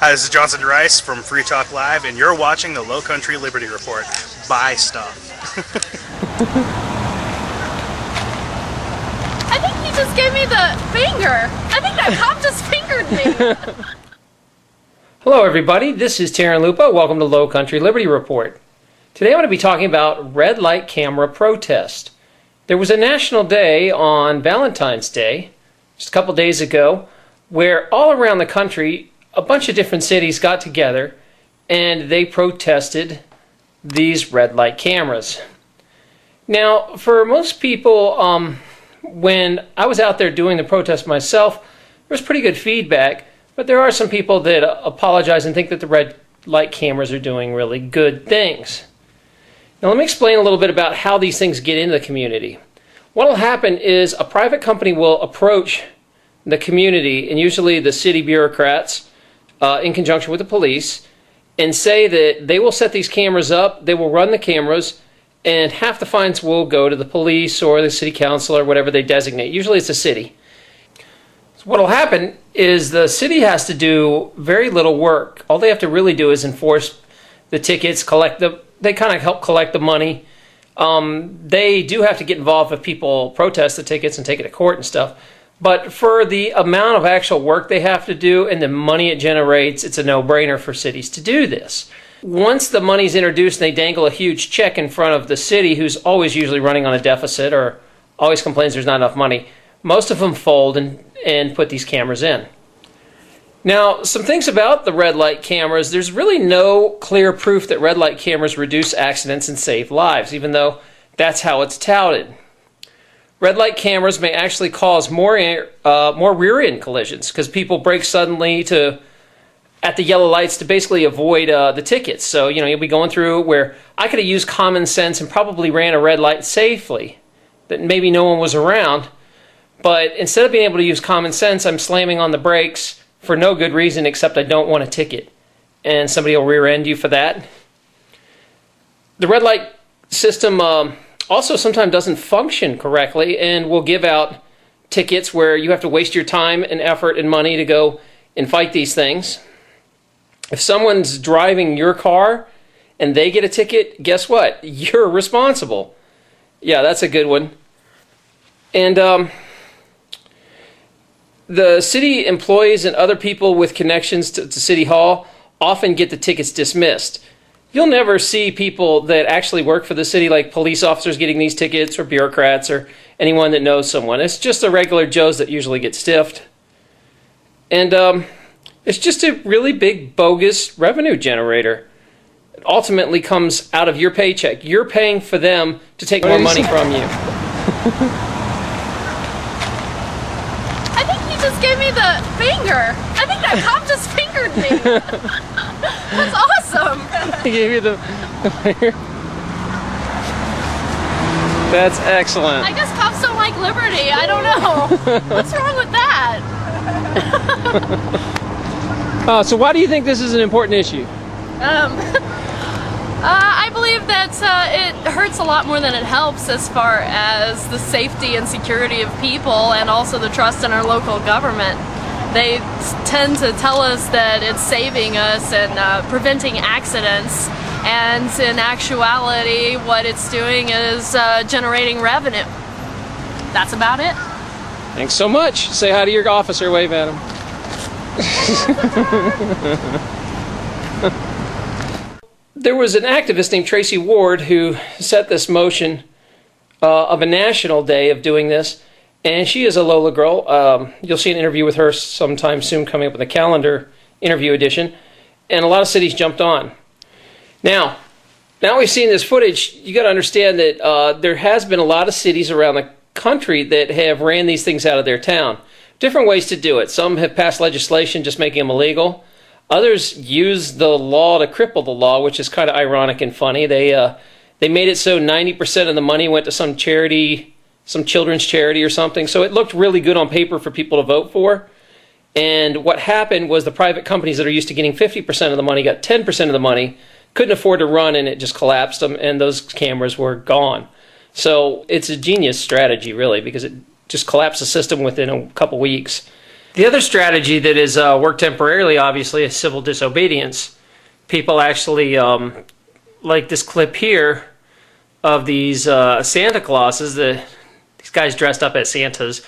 Hi, this is Johnson Rice from Free Talk Live, and you're watching the Low Country Liberty Report. Buy stuff. I think he just gave me the finger. I think that cop just fingered me. Hello everybody, this is Taryn Lupa. Welcome to Low Country Liberty Report. Today I'm going to be talking about red light camera protest. There was a national day on Valentine's Day, just a couple days ago, where all around the country a bunch of different cities got together and they protested these red light cameras. Now, for most people, when I was out there doing the protest myself, there was pretty good feedback, but there are some people that apologize and think that the red light cameras are doing really good things. Now, let me explain a little bit about how these things get into the community. What will happen is a private company will approach the community, and usually the city bureaucrats, in conjunction with the police, and say that they will set these cameras up, they will run the cameras, and half the fines will go to the police or the city council or whatever they designate. Usually it's the city. So what will happen is the city has to do very little work. All they have to really do is enforce the tickets, they kind of help collect the money. They do have to get involved if people protest the tickets and take it to court and stuff. But for the amount of actual work they have to do and the money it generates, it's a no-brainer for cities to do this. Once the money's introduced and they dangle a huge check in front of the city, who's always usually running on a deficit or always complains there's not enough money, most of them fold and put these cameras in. Now, some things about the red light cameras: there's really no clear proof that red light cameras reduce accidents and save lives, even though that's how it's touted. Red light cameras may actually cause more rear-end collisions because people brake suddenly at the yellow lights to basically avoid the tickets. So, you'll be going through where I could have used common sense and probably ran a red light safely, that maybe no one was around. But instead of being able to use common sense, I'm slamming on the brakes for no good reason except I don't want a ticket. And somebody will rear-end you for that. The red light system also sometimes doesn't function correctly and will give out tickets where you have to waste your time and effort and money to go and fight these things. If someone's driving your car and they get a ticket, guess what? You're responsible. Yeah, that's a good one. And the city employees and other people with connections to City Hall often get the tickets dismissed. You'll never see people that actually work for the city, like police officers, getting these tickets, or bureaucrats, or anyone that knows someone. It's just the regular Joes that usually get stiffed. And it's just a really big bogus revenue generator. It ultimately comes out of your paycheck. You're paying for them to take more money from you. I think he just gave me the finger. I think that cop just fingered me. That's awesome. He gave you the finger. That's excellent. I guess cops don't like liberty. I don't know. What's wrong with that? So why do you think this is an important issue? I believe that it hurts a lot more than it helps as far as the safety and security of people and also the trust in our local government. They tend to tell us that it's saving us and preventing accidents, and in actuality what it's doing is generating revenue. That's about it. Thanks so much. Say hi to your officer, wave at him. There was an activist named Tracy Ward who set this motion of a national day of doing this. And she is a LOLA girl. You'll see an interview with her sometime soon coming up in the calendar interview edition. And a lot of cities jumped on. Now we've seen this footage, you got to understand that there has been a lot of cities around the country that have ran these things out of their town. Different ways to do it. Some have passed legislation just making them illegal. Others use the law to cripple the law, which is kind of ironic and funny. They made it so 90% of the money went to some charity, some children's charity or something. So it looked really good on paper for people to vote for. And what happened was the private companies that are used to getting 50% of the money got 10% of the money, couldn't afford to run, and it just collapsed them, and those cameras were gone. So it's a genius strategy, really, because it just collapsed the system within a couple weeks. The other strategy that has worked temporarily, obviously, is civil disobedience. People actually, like this clip here of these Santa Clauses, these guys dressed up as Santas,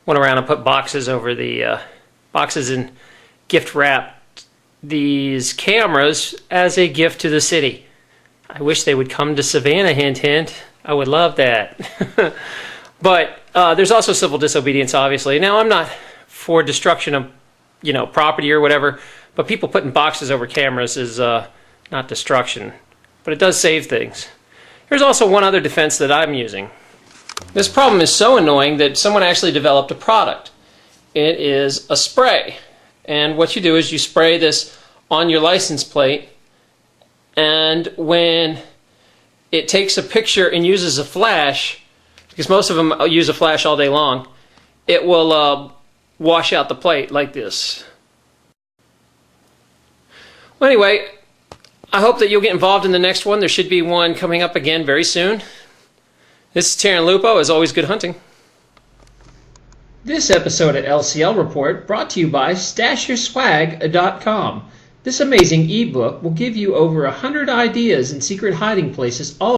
went around and put boxes over the boxes and gift wrapped these cameras as a gift to the city. I wish they would come to Savannah, hint, hint. I would love that. But there's also civil disobedience, obviously. Now, I'm not for destruction of, property or whatever, but people putting boxes over cameras is not destruction, but it does save things. Here's also one other defense that I'm using. This problem is so annoying that someone actually developed a product. It is a spray, and what you do is you spray this on your license plate, and when it takes a picture and uses a flash, because most of them use a flash all day long, it will wash out the plate like this. Well, anyway, I hope that you'll get involved in the next one. There should be one coming up again very soon. This is Terran Lupo. As always, good hunting. This episode of LCL Report brought to you by StashYourSwag.com. This amazing ebook will give you over 100 ideas and secret hiding places all